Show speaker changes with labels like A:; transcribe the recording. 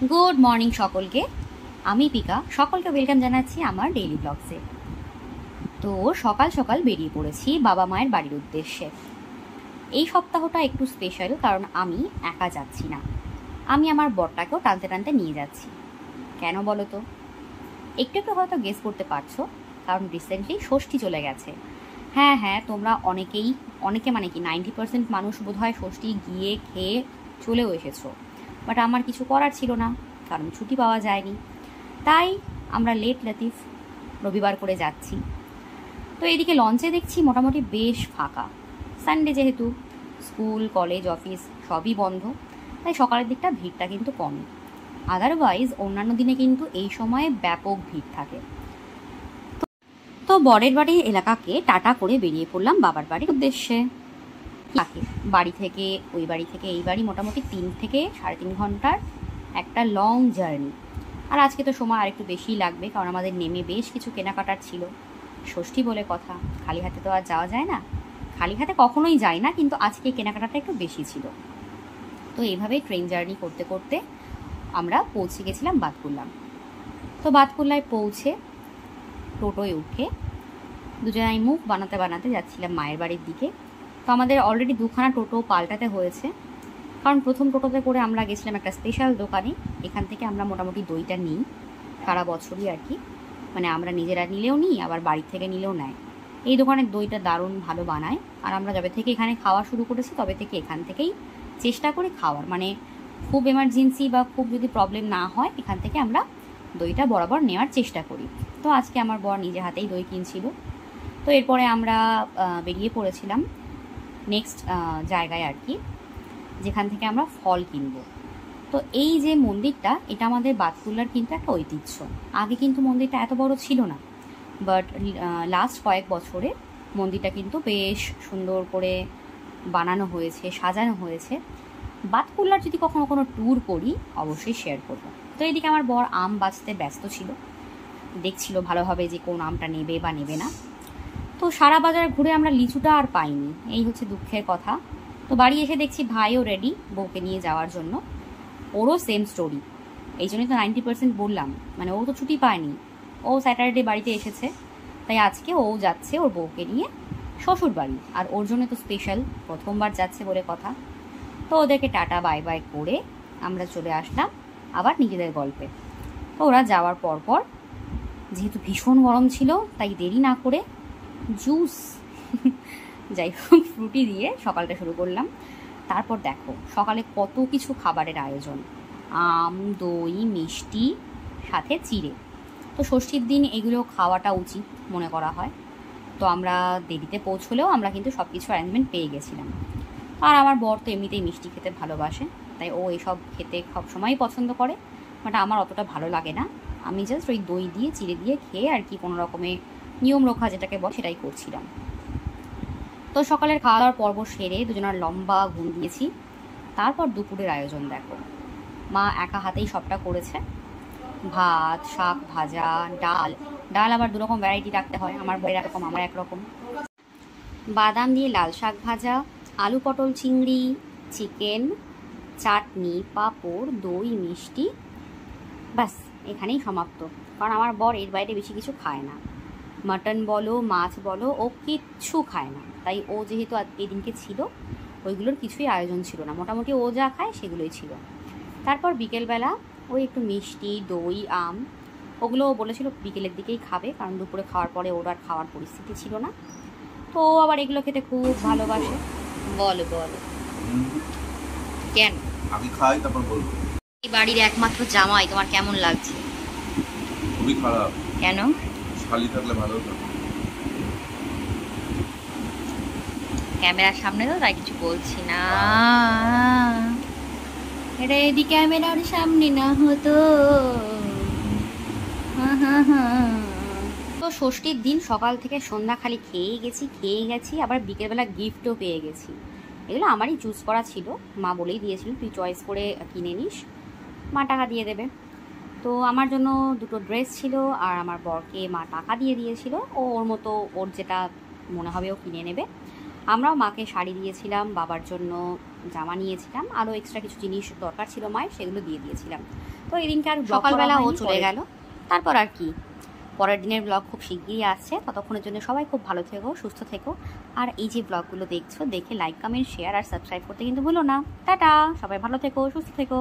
A: Good morning সকলকে। আমি Pika, সকলকে ওয়েলকাম জানাচ্ছি আমার ডেইলি ব্লগসে। তো সকাল সকাল বেরিয়ে পড়েছি বাবা মায়ের বাড়ির উদ্দেশ্যে। এই সপ্তাহটা একটু স্পেশাল, কারণ আমি একা যাচ্ছি না, আমি আমার বরটাকেও টানতে টানতে নিয়ে যাচ্ছি। কেন বলো তো? একটু একটু হয়তো গেস করতে পারছো, কারণ রিসেন্টলি ষষ্ঠী চলে গেছে। হ্যাঁ, তোমরা অনেকে মানে কি 90% মানুষ বোধহয় ষষ্ঠী গিয়ে খেয়ে চলেও এসেছো, বাট আমার কিছু করার ছিল না, কারণ ছুটি পাওয়া যায়নি। তাই আমরা লেট লতিফ রবিবার করে যাচ্ছি। তো এদিকে লঞ্চে দেখছি মোটামুটি বেশ ফাঁকা, সানডে যেহেতু, স্কুল কলেজ অফিস সবই বন্ধ, তাই সকালের দিকটা ভিড়টা কিন্তু কম। আদারওয়াইজ অন্যান্য দিনে কিন্তু এই সময়ে ব্যাপক ভিড় থাকে। তো বরের বাড়ির এলাকাকে টাটা করে বেরিয়ে পড়লাম বাবার বাড়ির উদ্দেশ্যে। বাড়ি থেকে ওই বাড়ি থেকে এই বাড়ি মোটামুটি 3 থেকে 3.5 ঘন্টার একটা লং জার্নি। আর আজকে তো সময় আরেকটু বেশিই লাগবে, কারণ আমাদের নেমে বেশ কিছু কেনাকাটার ছিল। ষষ্ঠী বলে কথা, খালি হাতে তো আর যাওয়া যায় না, খালি হাতে কখনোই যাই না, কিন্তু আজকে কেনাকাটাটা একটু বেশি ছিল। তো এইভাবেই ট্রেন জার্নি করতে করতে আমরা পৌঁছে গেছিলাম বাতকুল্লা। তো বাতকুল্লায় পৌঁছে টোটোয় উঠে দুজনাই মুখ বানাতে বানাতে যাচ্ছিলাম মায়ের বাড়ির দিকে। তো আমাদের অলরেডি 2খানা টোটো পাল্টাতে হয়েছে, কারণ প্রথম টোটোতে করে আমরা গেছিলাম একটা স্পেশাল দোকানে। এখান থেকে আমরা মোটামুটি দইটা নিই সারা বছরই আর কি, মানে আমরা নিজেরা নিলেও নিই, আবার বাড়ি থেকে নিলেও নেয়। এই দোকানের দইটা দারুণ ভালো বানায়, আর আমরা যবে থেকে এখানে খাওয়া শুরু করেছি তবে থেকে এখান থেকেই চেষ্টা করি খাওয়ার, মানে খুব এমার্জেন্সি বা খুব যদি প্রবলেম না হয় এখান থেকে আমরা দইটা বরাবর নেওয়ার চেষ্টা করি। তো আজকে আমার বর নিজে হাতেই দই কিনছিল। তো এরপরে আমরা বেরিয়ে পড়েছিলাম নেক্সট জায়গায় আর কি, যেখান থেকে আমরা ফল কিনব। তো এই যে মন্দিরটা, এটা আমাদের বাতকুল্লার কিন্তু একটা ঐতিহ্য। আগে কিন্তু মন্দিরটা এত বড় ছিল না, বাট লাস্ট কয়েক বছরে মন্দিরটা কিন্তু বেশ সুন্দর করে বানানো হয়েছে, সাজানো হয়েছে। বাতকুল্লার যদি কখনো কোনো ট্যুর করি অবশ্যই শেয়ার করব। তো এদিকে আমার বর আম বাছতে ব্যস্ত ছিল, দেখছিল ভালোভাবে যে কোন আমটা নেবে বা নেবে না। তো সারা বাজার ঘুরে আমরা লিচুটা আর পাইনি, এই হচ্ছে দুঃখের কথা। তো বাড়ি এসে দেখছি ভাইও রেডি বউকে নিয়ে যাওয়ার জন্য, ওরও সেম স্টোরি। এই জন্যই তো 90% বললাম, মানে ও তো ছুটি পায়নি, ও স্যাটারডে বাড়িতে এসেছে, তাই আজকে ও যাচ্ছে ওর বউকে নিয়ে শ্বশুর বাড়ি। আর ওর জন্য তো স্পেশাল, প্রথমবার যাচ্ছে বলে কথা। তো ওদেরকে টাটা বাই বাই করে আমরা চলে আসলাম আবার নিজেদের গল্পে। তো ওরা যাওয়ার পর যেহেতু ভীষণ গরম ছিল, তাই দেরি না করে জুস যাই হোক ফ্রুটি দিয়ে সকালটা শুরু করলাম। তারপর দেখো সকালে কত কিছু খাবারের আয়োজন, আম দই মিষ্টি সাথে চিড়ে। তো ষষ্ঠীর দিন এগুলো খাওয়াটা উচিত মনে করা হয়। তো আমরা দেরিতে পৌঁছলেও আমরা কিন্তু সব কিছু অ্যারেঞ্জমেন্ট পেয়ে গেছিলাম। আর আমার বর তো এমনিতেই মিষ্টি খেতে ভালোবাসে, তাই ও এইসব খেতে সবসময়ই পছন্দ করে, বাট আমার অতটা ভালো লাগে না। আমি জাস্ট ওই দই দিয়ে চিড়ে দিয়ে খেয়ে আর কি কোনো রকমের নিয়ম রক্ষা যেটাকে বল সেটাই করছিলাম। তো সকালের খাওয়া দাওয়ার পর্ব সেরে দুজনের লম্বা ঘুম দিয়েছি। তারপর দুপুরের আয়োজন দেখো, মা একা হাতেই সবটা করেছে। ভাত, শাক ভাজা, ডাল আবার 2 রকম ভ্যারাইটি রাখতে হয়, আমার বইয়ের একরকম আমরা একরকম। বাদাম দিয়ে লাল শাক ভাজা, আলু পটল চিংড়ি, চিকেন, চাটনি, পাঁপড়, দই, মিষ্টি, ব্যাস এখানেই সমাপ্ত। কারণ আমার বর এর বাইরে বেশি কিছু খায় না, মাটন বলো মাছ বলো ও কিচ্ছু খায় না। তাই ও যেহেতু এই দিনকে ছিল, ওইগুলোর কিছুই আয়োজন ছিল না, মোটামুটি ও যা খায় সেগুলোই ছিল। তারপর বিকেলবেলা ওই একটু মিষ্টি দই আম ওগুলো বলেছিল বিকেলের দিকেই খাবে, কারণ দুপুরে খাওয়ার পরে ওর আর খাওয়ার পরিস্থিতি ছিল না। তো ও আবার এগুলো খেতে খুব ভালোবাসে। বলো কেন
B: আমি খাই তারপর বলবো।
A: এই বাড়ির একমাত্র জামাই, তোমার কেমন লাগছে?
B: খুবই খারাপ।
A: কেন?
B: শালি থাকলে ভালো হতো।
A: ক্যামেরার সামনে তো তাই কিছু বলছি না, এটা যদি ক্যামেরার সামনে না হতো। তো ষষ্ঠীর দিন সকাল থেকে সন্ধ্যা খালি খেয়ে গেছি, আবার বিকেলবেলা গিফটও পেয়ে গেছি। এগুলো আমারই চুজ করা ছিল, মা বলেই দিয়েছিল তুই চয়েস করে কিনে নিস, মা টাকা দিয়ে দেবে। তো আমার জন্য 2টো ড্রেস ছিল, আর আমার বরকে মা টাকা দিয়ে দিয়েছিল, ও ওর মতো ওর যেটা মনে হবে ও কিনে নেবে। আমরাও মাকে শাড়ি দিয়েছিলাম, বাবার জন্য জামা নিয়েছিলাম, আরও এক্সট্রা কিছু জিনিস দরকার ছিল মায়ের, সেগুলো দিয়ে দিয়েছিলাম। তো এদিনকে আর সকালবেলা ও চলে গেল। তারপর আর কি, পরের দিনের ব্লগ খুব শিগগিরই আসছে। ততক্ষণের জন্য সবাই খুব ভালো থেকো, সুস্থ থেকো। আর এই যে ব্লগগুলো দেখছো, দেখে লাইক, কমেন্ট, শেয়ার আর সাবস্ক্রাইব করতে কিন্তু ভুলো না। টাটা, সবাই ভালো থেকো, সুস্থ থেকো।